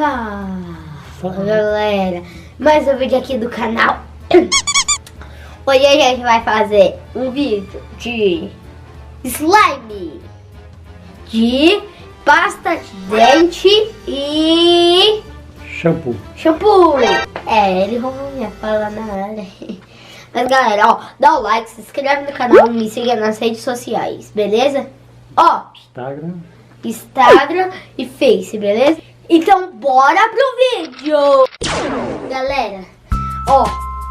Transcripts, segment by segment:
Fala galera, mais um vídeo aqui do canal. Hoje a gente vai fazer um vídeo de slime, de pasta de dente e shampoo. Eles vão me falar na hora. Mas galera, ó, dá o like, se inscreve no canal e me siga nas redes sociais, beleza? Ó, Instagram e Face, beleza? Então bora pro vídeo! Galera, ó,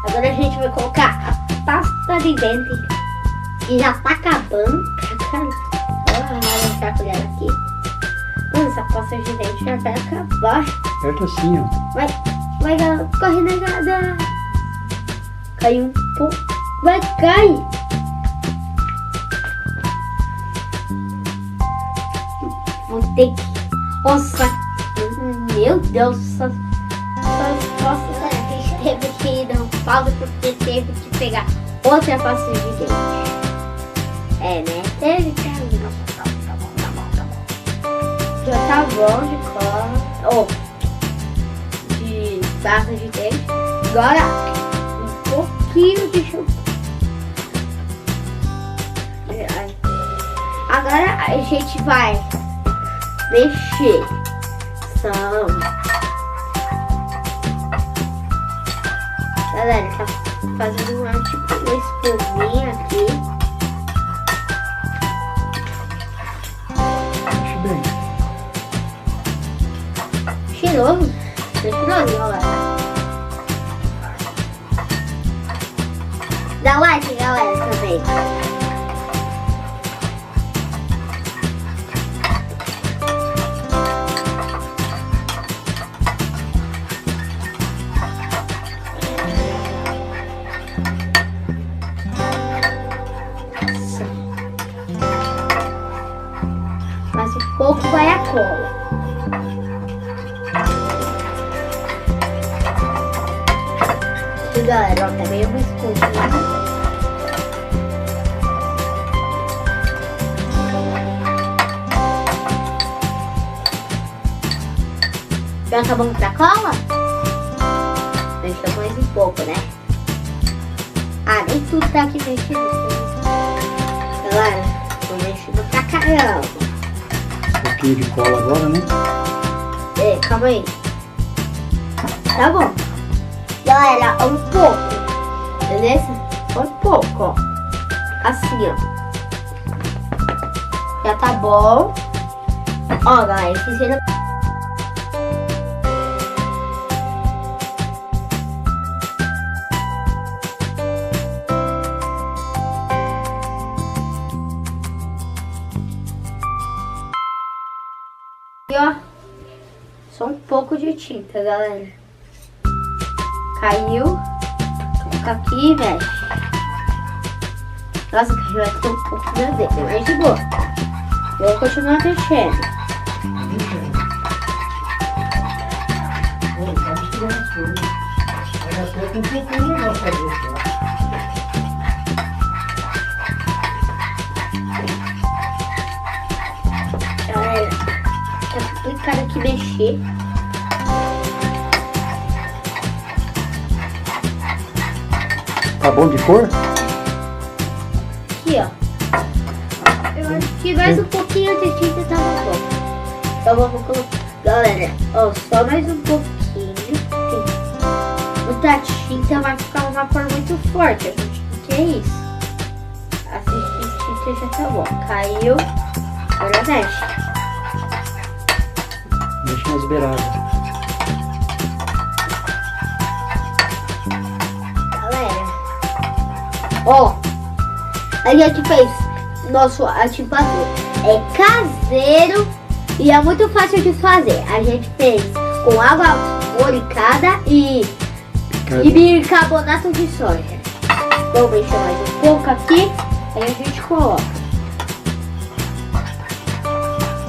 agora a gente vai colocar a pasta de dente e já tá acabando. Olha a colher aqui. Mano, essa pasta de dente já vai acabar. Aperta assim, ó. Vai, galera, corre negada. Caiu um pouco. Vai cair. Vou ter que... Nossa, meu Deus. Só posso... A gente teve que dar um pausa porque teve que pegar outra pasta de dente. É, né? Teve que... Já tá bom de cola. De pasta de dente. Agora, um pouquinho de shampoo. Agora a gente vai mexer. Galera, tá fazendo uma espuminha aqui. Mexe bem. Cheiroso, galera. Dá like, galera, também. Mas um pouco vai a cola. E galera, ó, também uma escovinha. Já acabamos pra cola? Deixa mais um pouco, né? Ah, nem tudo tá aqui mexido. Galera, tô mexendo pra caramba. Um pouquinho de cola agora, né? Calma aí. Tá bom. Galera, um pouco. Beleza? Um pouco, ó. Assim, ó. Já tá bom. Ó, galera, fizeram... E ó, só um pouco de tinta, galera. Caiu. Coloca aqui, velho. Nossa, caiu aqui um pouco, meu Deus, mas de boa. Eu vou continuar mexendo. Galera, é complicado aqui mexer. Tá bom de cor? Aqui, ó. Eu acho que mais um pouquinho de tinta tava bom. Então vamos colocar. Galera, ó, só mais um pouquinho. Muita tinta vai ficar uma cor muito forte. A gente não quer isso. Assim que tinta já tá bom. Caiu. Agora mexe. Mexe nas beiradas. Galera, ó, a gente fez nosso ativador. É caseiro e é muito fácil de fazer. A gente fez com água boricada e bicarbonato de soja. Vamos mexer mais um pouco aqui, aí a gente coloca.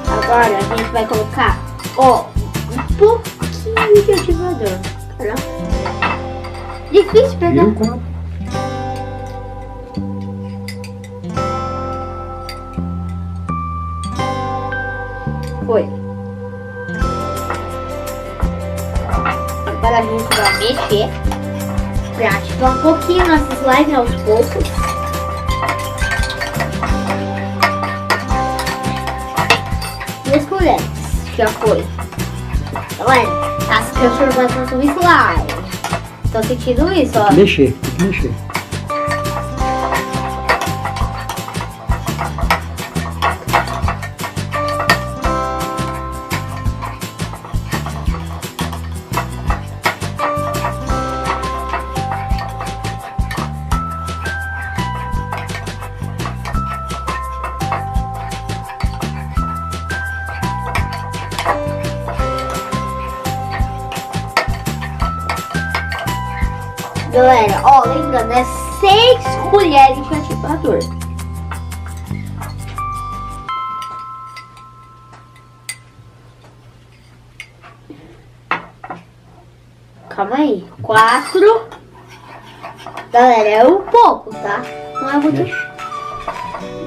Agora a gente vai colocar, ó, um pouquinho de ativador. Difícil pegar. Foi. Agora a gente vai mexer pra ativar um pouquinho nosso slime aos poucos. E as colheres, já foi. Galera, as transformações do slime. Estão sentindo isso, ó? Mexer, tem que mexer. Galera, ó, lembrando, é 6 colheres de ativador. Calma aí. 4. Galera, é um pouco, tá? Não é muito. Mexe.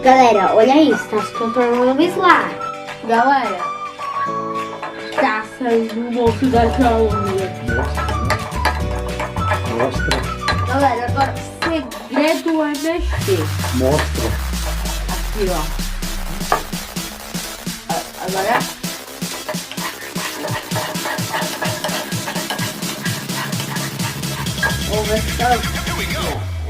Galera, olha isso, tá se transformando em slime. Galera, tá saindo um monstro da calma. Mostra. Galera, agora o segredo é mexer. Mostra. Aqui, ó. Agora. Vamos ver se tá.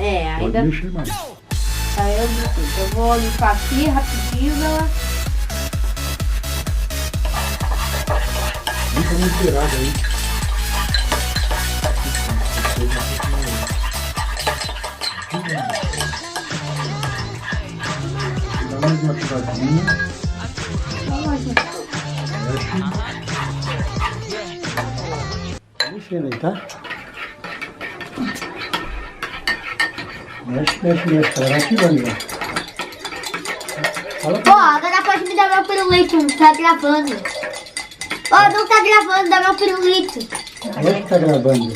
É, Pode ainda mexer mais. saiu muito. Eu vou limpar aqui rapidinho, galera. Fica muito virado aí. Dá mais uma ativadinha. Mexe. Mexendo aí, tá? Mexe, mexe, mexe. Ela vai ativando, ó. Fala Ó, pra agora pode me dar meu pirulito, não tá gravando. Ó, não tá gravando, dá meu pirulito. ela que tá gravando.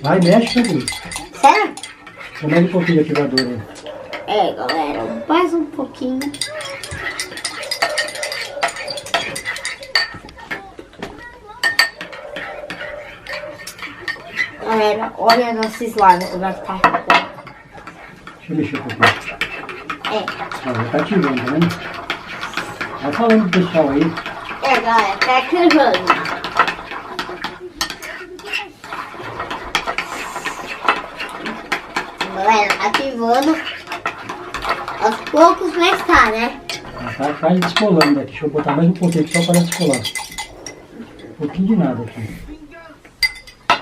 Vai, mexe ali. Sério? Mais um pouquinho de ativador aí. É, galera, mais um pouquinho. Galera, olha nosso slime como vai ficar. Deixa eu mexer um pouquinho. É, Ó, já tá ativando, tá vendo? Vai falando pro pessoal aí. galera, tá ativando. Galera, ativando. Aos poucos, mas tá, né? Tá quase descolando aqui. Deixa eu botar mais um pouquinho aqui só para descolar. Um pouquinho de nada aqui.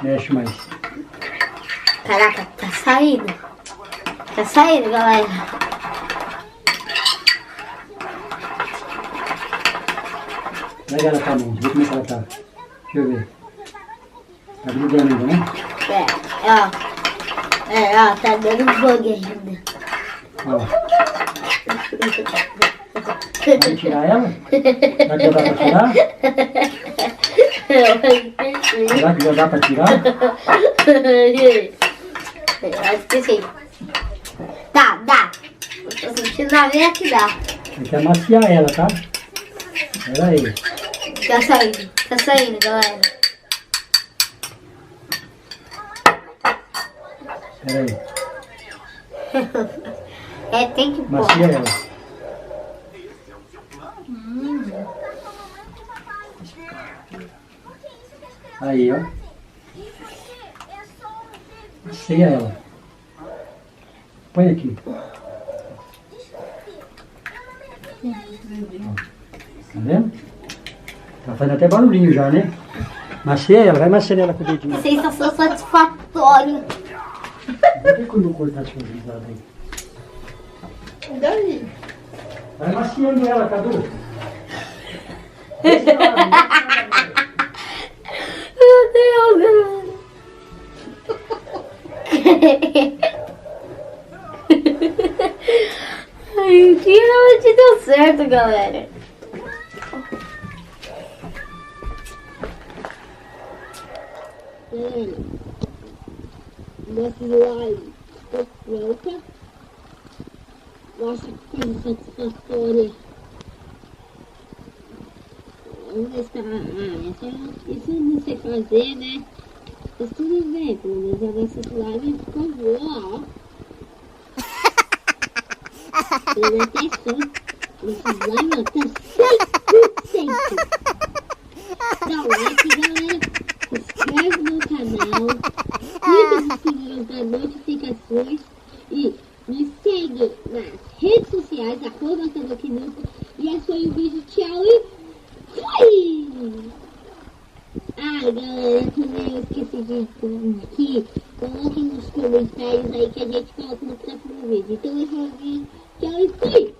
Mexe mais. Caraca, tá saindo. Tá saindo, galera. Pega ela com a mão, vê como é que ela tá. Deixa eu ver. Tá grudando ainda, né? Ó, tá dando bug ainda. Ó. Vai tirar ela? Será que já dá pra tirar? Será que já dá pra tirar? Acho que sim. Dá. Eu tô sentindo na veia que dá. Tem que amaciar ela, tá? Pera aí. Tá saindo, galera. Pera aí. É, tem que pôr. Macia ela. Aí, ó. Macia ela. Põe aqui. Ó. Tá vendo? Tá fazendo até barulhinho já, né? Macia ela, vai maciando ela com o dedinho. Sensação satisfatória. Por que quando eu cortar as coisas aí? Daí. Vai maciando ela, Cadu. Meu Deus, ai, finalmente deu certo, galera. Nossa slime está pronta. Nossa, que satisfatória. Vamos ver se tá... isso eu não sei fazer, né? Mas tudo bem, pelo menos a nossa live ficou boa, ó. Pela atenção, esse live tá 100%. Dá like, galera. Se inscreve no canal. Clica no sininho das notificações. E me segue nas redes sociais, @Tabaquinuco. E esse foi o vídeo. Tchau e fui! Ah, galera, também eu esqueci de que coloquem nos comentários aí que a gente coloca no próximo vídeo. Então esse foi o vídeo. Tchau e fui!